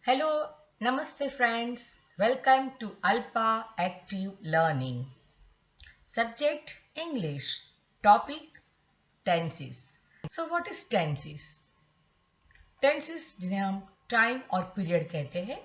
Hello, Namaste friends. Welcome to Alpa Active Learning. Subject English. Topic tenses. So what is tenses? Tenses जिन्हें हम time और period कहते हैं.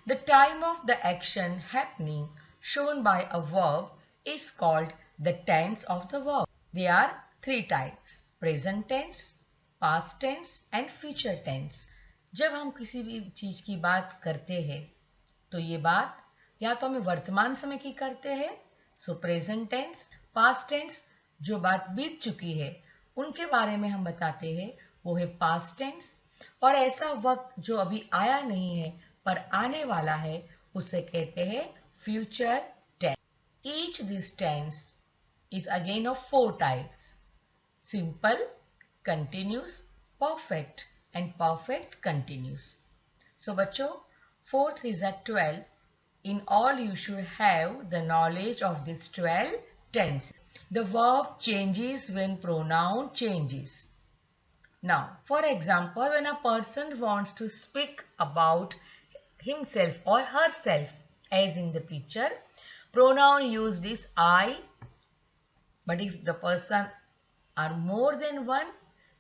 The time of the action happening shown by a verb is called the tense of the verb. There are three types: present tense, past tense and future tense. जब हम किसी भी चीज की बात करते हैं तो ये बात या तो हमें वर्तमान समय की करते हैं, so present tense, past tense जो बात बीत चुकी है उनके बारे में हम बताते हैं, वो है पास्ट टेंस, और ऐसा वक्त जो अभी आया नहीं है पर आने वाला है उसे कहते हैं future tense. Each this tense is again of four types: simple, continuous, perfect and perfect continuous. So बच्चों, 4 3s are 12. In all you should have the knowledge of this 12 tense. The verb changes when pronoun changes. Now, for example, when a person wants to speak about himself or herself, as in the picture, pronoun used is I. But if the person are more than one,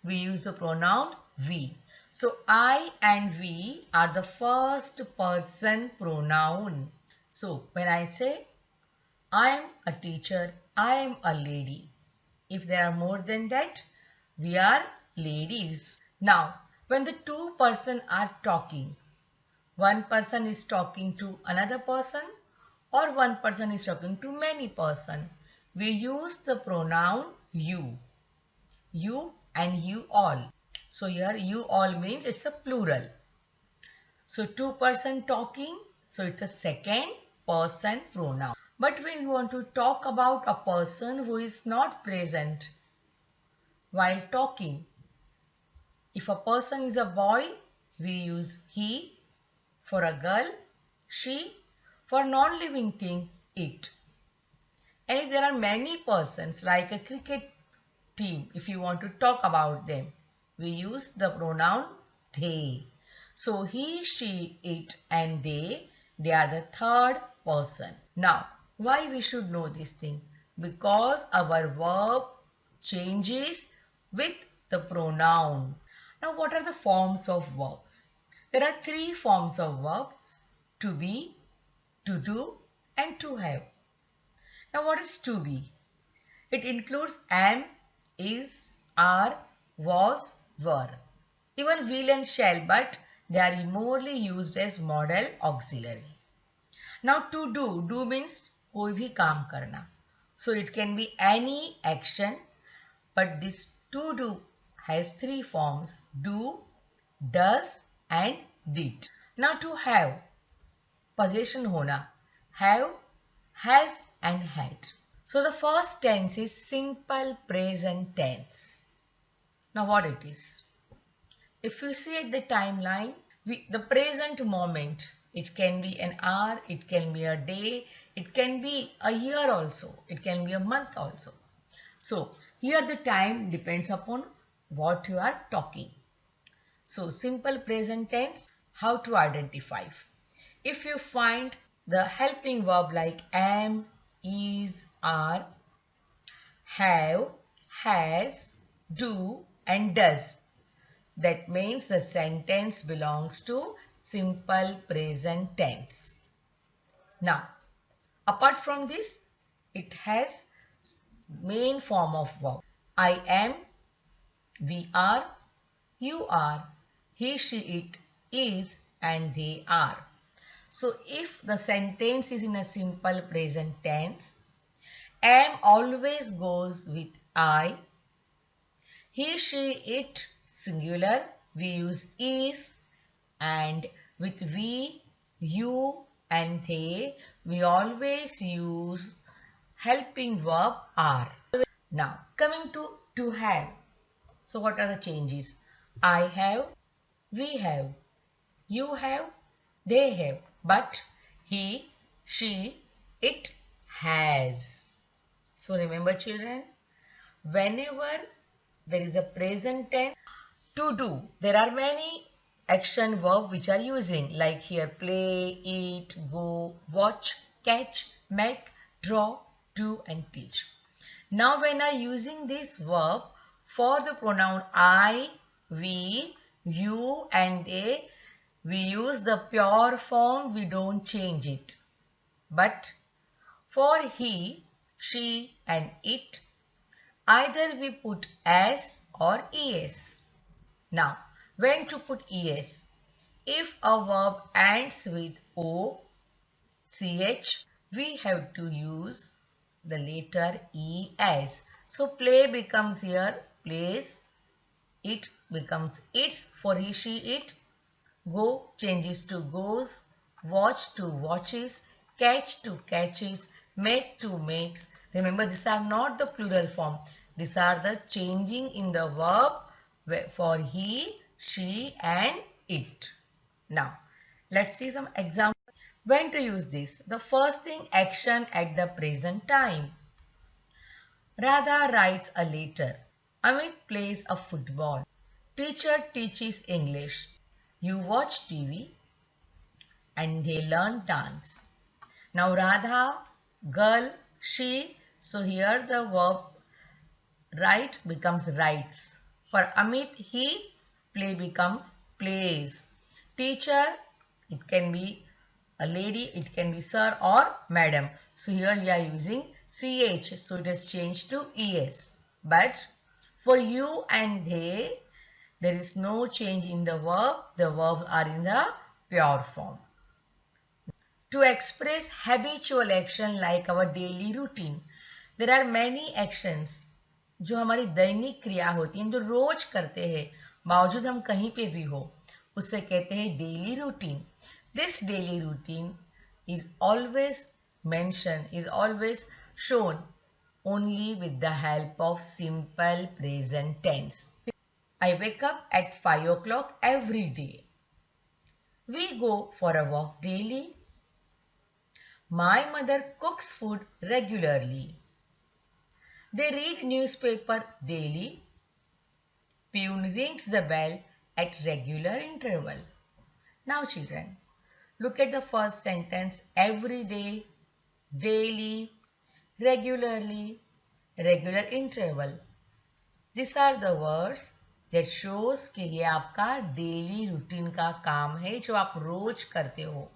we use the pronoun we. So I and we are the first person pronoun. So when I say I am a teacher, I am a lady. If there are more than that, we are ladies. Now, when the two persons are talking, one person is talking to another person or one person is talking to many persons, we use the pronoun you. You and you all. So here you all means it's a plural. So two person talking, so it's a second person pronoun. But when you want to talk about a person who is not present while talking, if a person is a boy, we use he. For a girl, she. For non-living thing, it. And if there are many persons like a cricket team, if you want to talk about them, we use the pronoun they. So he, she, it and they are the third person. Now, why we should know this thing? Because our verb changes with the pronoun. Now, what are the forms of verbs? There are three forms of verbs: to be, to do and to have. Now, what is to be? It includes am, is, are, was, were. Even will and shall, but they are more used as modal auxiliary. Now to do means कोई भी काम करना. So it can be any action, but this to do has three forms: do, does and did. Now to have, possession होना, have, has and had. So the first tense is simple present tense. Now what it is? If you see at the timeline, the present moment, it can be an hour, it can be a day, it can be a year also, it can be a month also. So here the time depends upon what you are talking. So simple present tense, how to identify? If you find the helping verb like am, is, are, have, has, do and does, that means the sentence belongs to simple present tense. Now, apart from this, it has main form of verb. I am, we are, you are, he, she, it is and they are. So if the sentence is in a simple present tense, am always goes with I. He, she, it singular, we use is, and with we, you and they, we always use helping verb are. Now coming to have. So what are the changes? I have, we have, you have, they have, but he, she, it has. So remember children, whenever there is a present tense, to do, there are many action verb which are using, like here play, eat, go, watch, catch, make, draw, do and teach. Now when I using this verb for the pronoun I, we, you and they, we use the pure form, we don't change it. But for he, she and it, either we put s or es. Now, when to put es? If a verb ends with o, ch, we have to use the letter es. So, play becomes here plays, it becomes its for he, she, it, go changes to goes, watch to watches, catch to catches, make to makes. Remember, these are not the plural form. These are the changing in the verb for he, she and it. Now, let's see some examples. When to use this? The first thing, action at the present time. Radha writes a letter. Amit plays a football. Teacher teaches English. You watch TV and they learn dance. Now Radha, girl, she. So here the verb write becomes writes. For Amit, he, play becomes plays. Teacher, it can be a lady, it can be sir or madam. So here we are using ch. So it is changed to es. But for you and they, there is no change in the verb. The verbs are in the pure form. To express habitual action like our daily routine, there are many actions जो हमारी दैनिक क्रिया होती हैं, जो रोज करते हैं, बावजूद हम कहीं पे भी हो, उसे कहते हैं daily routine. This daily routine is always mentioned, is always shown only with the help of simple present tense. I wake up at 5 o'clock every day. We go for a walk daily. My mother cooks food regularly. They read newspaper daily. Peon rings the bell at regular interval. Now children, look at the first sentence. Every day, daily, regularly, regular interval. These are the words that shows कि ये आपका daily routine का काम है जो आप रोज करते हो.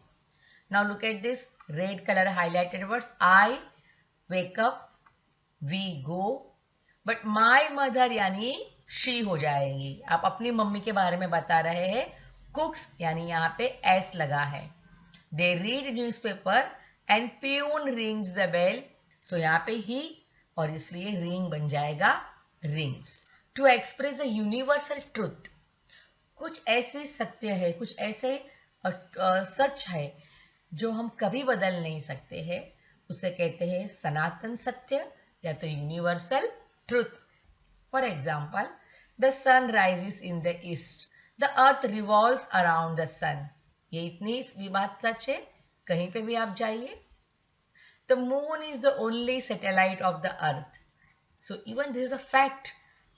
Now look at this red color highlighted words. I wake up, we go, but my mother यानी she हो जाएगी. आप अपनी मम्मी के बारे में बता रहे हैं. Cooks यानी यहाँ पे s लगा है. They read newspaper and peon rings the bell. So यहाँ पे ही और इसलिए ring बन जाएगा rings. To express a universal truth. कुछ ऐसे सत्य है, कुछ ऐसे सच है जो हम कभी बदल नहीं सकते हैं, उसे कहते हैं सनातन सत्य या तो universal truth. For example, the sun rises in the east, the earth revolves around the sun. ये इतनी भी बात सच है, कहीं पे भी आप जाइए. The moon is the only satellite of the earth. So even this is a fact.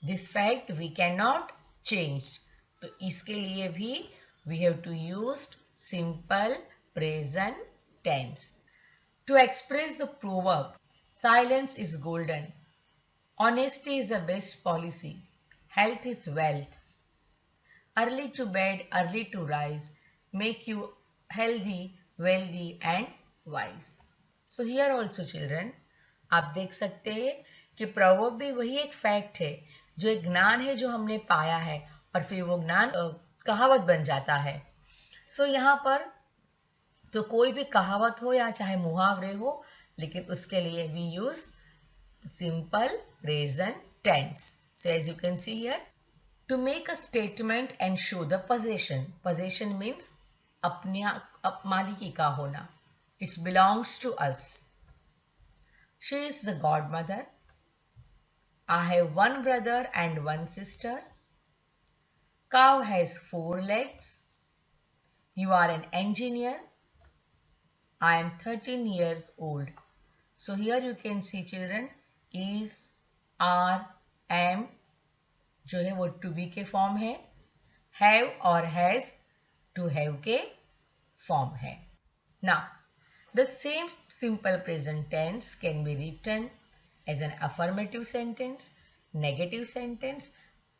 This fact we can not change. तो इसके लिए भी we have to use simple present tense. To express the proverb, silence is golden, honesty is the best policy, health is wealth, early to bed, early to rise, make you healthy, wealthy and wise. So here also children, आप देख सकते हैं कि proverb भी वही एक fact है, जो एक ज्ञान है जो हमने पाया है और फिर वो ज्ञान कहावत बन जाता है. So यहाँ पर तो कोई भी कहावत हो या चाहे मुहावरे हो, लेकिन उसके लिए we use simple present tense. So as you can see here, to make a statement and show the possession. Possession means अपने मालिकी का होना. It belongs to us. She is the godmother. I have one brother and one sister. Cow has 4 legs. You are an engineer. I am 13 years old. So here you can see children, is, are, am जो है वो to be के form है. Have और has to have के form है. Now, the same simple present tense can be written as an affirmative sentence, negative sentence,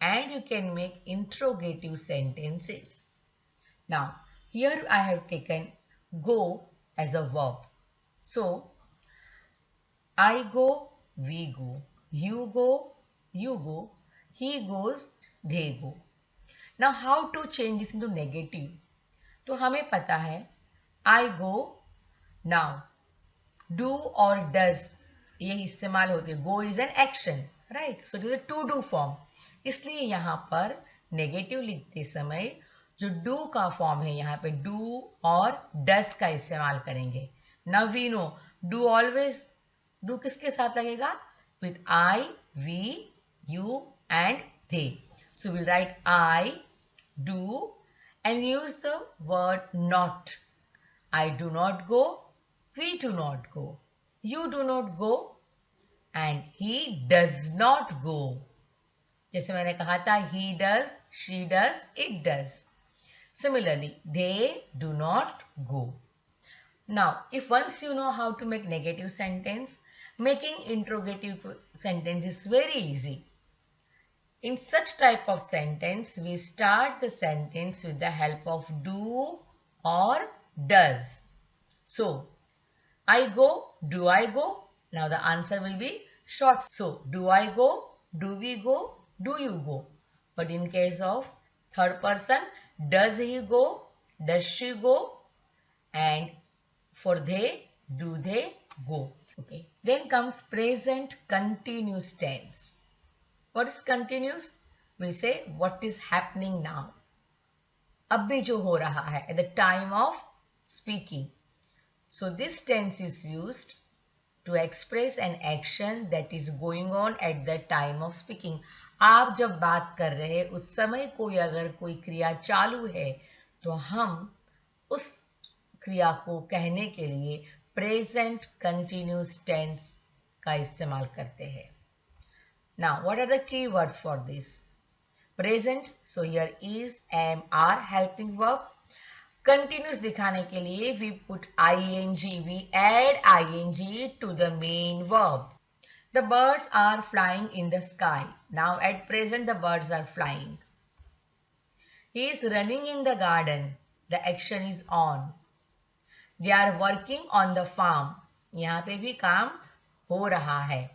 and you can make interrogative sentences. Now, here I have taken go as a verb. So, I go, we go, you go, he goes, they go. Now, how to change this into negative? तो हमें पता है I go now. Do or does ये इस्तेमाल होते हैं. Go is an action, right? So it is a to do form. इसलिए यहाँ पर नेगेटिव लिखते समय जो do का फॉर्म है यहाँ पे do और does का इस्तेमाल करेंगे. Now we know do always do किसके साथ लगेगा? With I, we, you and they. So we'll write I do and use the word not. I do not go, we do not go, you do not go and he does not go. जैसे मैंने कहा था he does, she does, it does. Similarly, they do not go. Now, if once you know how to make negative sentence, making interrogative sentence is very easy. In such type of sentence, we start the sentence with the help of do or does. So, I go, do I go? Now the answer will be short. So, do I go? Do we go? Do you go? But in case of third person, does he go? Does she go? And for they, do they go? Okay. Then comes present continuous tense. What is continuous? We say what is happening now. अभी जो हो रहा है at the time of speaking. So this tense is used to express an action that is going on at the time of speaking. आप जब बात कर रहे हैं उस समय कोई अगर कोई क्रिया चालू है तो हम उस क्रिया को कहने के लिए प्रेजेंट कंटिन्यूस टेंस का इस्तेमाल करते हैं. Now, what are the keywords for this? Present. So here is, am, are helping verb. Continuous दिखाने के लिए we put ing. We add ing to the main verb. The birds are flying in the sky. Now at present the birds are flying. He is running in the garden. The action is on. They are working on the farm. यहाँ पे भी काम हो रहा है.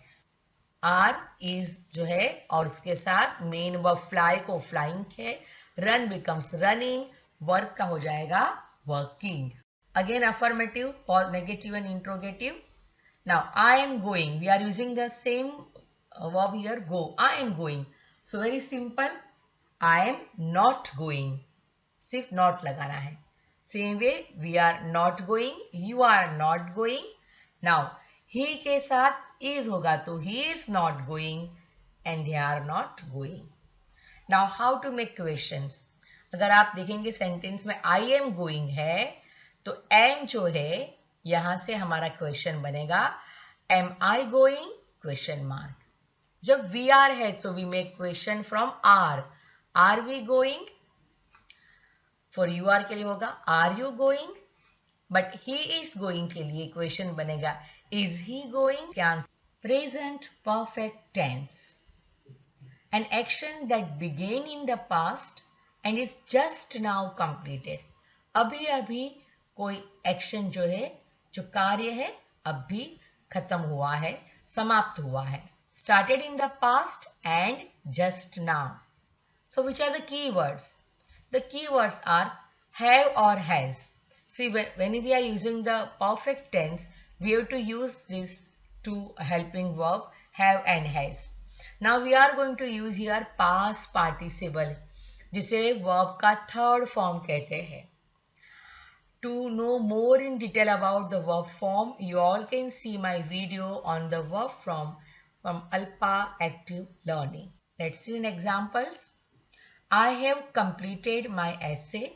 Are is जो है और उसके साथ मेन वर्ब फ्लाई को फ्लाइंग है. Run becomes running. वर्क का हो जाएगा वर्किंग. अगेन अफर्मेटिव और negative and interrogative. Now I am going. We are using the same verb here go. I am going. So very simple. I am not going. सिर्फ not लगाना है. Same way we are not going. You are not going. Now he के साथ is होगा तो he is not going and they are not going. Now how to make questions? अगर आप देखेंगे सेंटेंस में I am going है तो am जो है यहां से हमारा क्वेश्चन बनेगा. Am I going? Question mark. जब we are है तो we make question from are. Are we going? For you are के लिए होगा are you going? But he is going के लिए क्वेश्चन बनेगा is he going? Present perfect tense. An action that began in the past and is just now completed. अभी अभी कोई action जो है जो कार्य है अभी खत्म हुआ है, समाप्त हुआ है. Started in the past and just now. So which are the keywords? The keywords are have or has. See, when we are using the perfect tense, we have to use this two helping verb have and has. Now we are going to use here past participle जिसे verb का third form कहते हैं. To know more in detail about the verb form, you all can see my video on the verb form from Alpa Active Learning. Let's see in examples. I have completed my essay.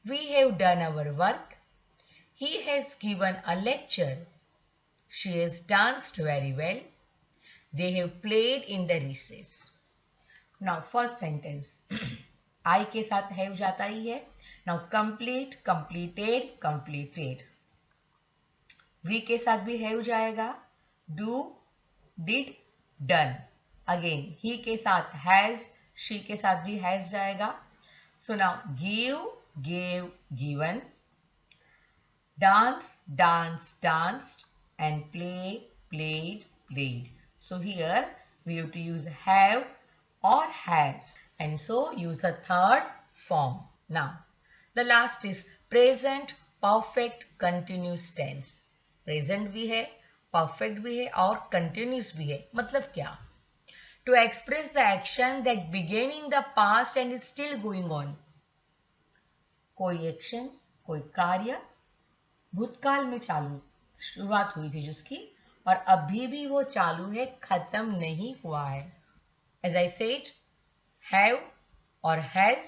We have done our work. He has given a lecture. She has danced very well. They have played in the recess. Now first sentence. I के साथ have जाता ही है. Now complete, completed, completed. We के साथ भी have जाएगा. Do, did, done. Again he के साथ हैज, शी के साथ भी हैज जाएगा. So now give, gave, given. Dance, danced, danced, and play, played, played. So here we have to use have or has, and so use a third form. Now the last is present perfect continuous tense. Present भी है, perfect भी है और continuous भी है. मतलब क्या? To express the action that began in the past and is still going on. कोई एक्शन, कोई कार्य भूतकाल में चालू शुरुआत हुई थी जिसकी, और अभी भी वो चालू है, खत्म नहीं हुआ है. As I said, have और has.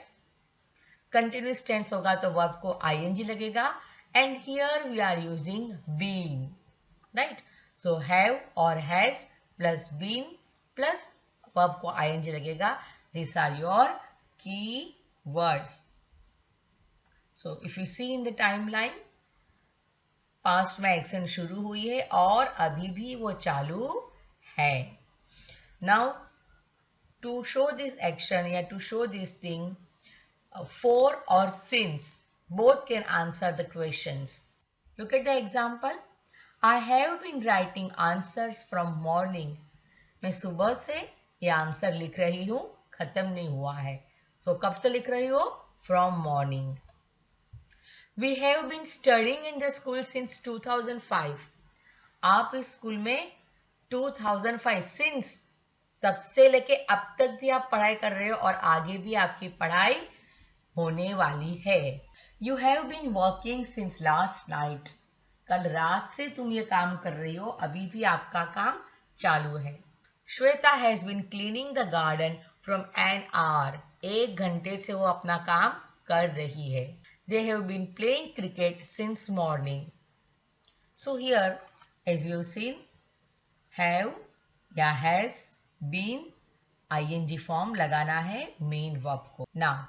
Continuous tense होगा तो verb को ing लगेगा, and here we are using been, right? So have और has plus been plus verb को ing लगेगा. These are your key words. So if you see in the timeline, past में action शुरू हुई है और अभी भी वो चालू है. Now to show this action या to show this thing, for और since both can answer the questions. Look at the example. I have been writing answers from morning. मैं सुबह से ये आंसर लिख रही हूँ, खत्म नहीं हुआ है. सो कब से लिख रही हो? From morning. We have been studying in the school since 2005. आप इस स्कूल में 2005 since तब से लेके अब तक भी आप पढ़ाई कर रहे हो और आगे भी आपकी पढ़ाई होने वाली है. You have been working since last night. कल रात से तुम ये काम कर रही हो, अभी भी आपका काम चालू है. Shweta has been cleaning the garden from an hour. 1 घंटे से वो अपना काम कर रही है. They have been playing cricket since morning. So here, as you've seen, have या has been ing form लगाना है main verb को. Now,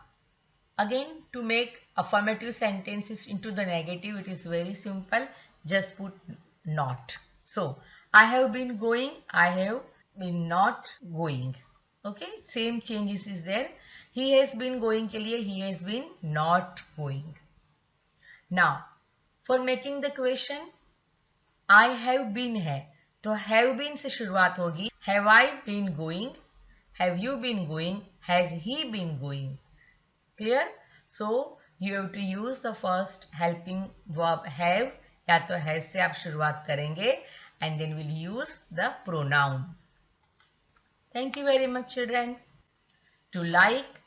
again to make affirmative sentences into the negative, it is very simple. Just put not. So, I have been going, I have been not going. Okay, same changes is there. He has been going के लिए he has been not going. Now, for making the question, I have been है तो have been से शुरुआत होगी. Have I been going? Have you been going? Has he been going? Clear? So, you have to use the first helping verb have या तो has से आप शुरुआत करेंगे and then we'll use the pronoun. Thank you very much, children. To like,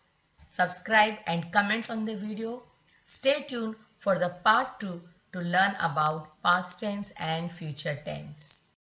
subscribe and comment on the video. Stay tuned for the part 2 to learn about past tense and future tense.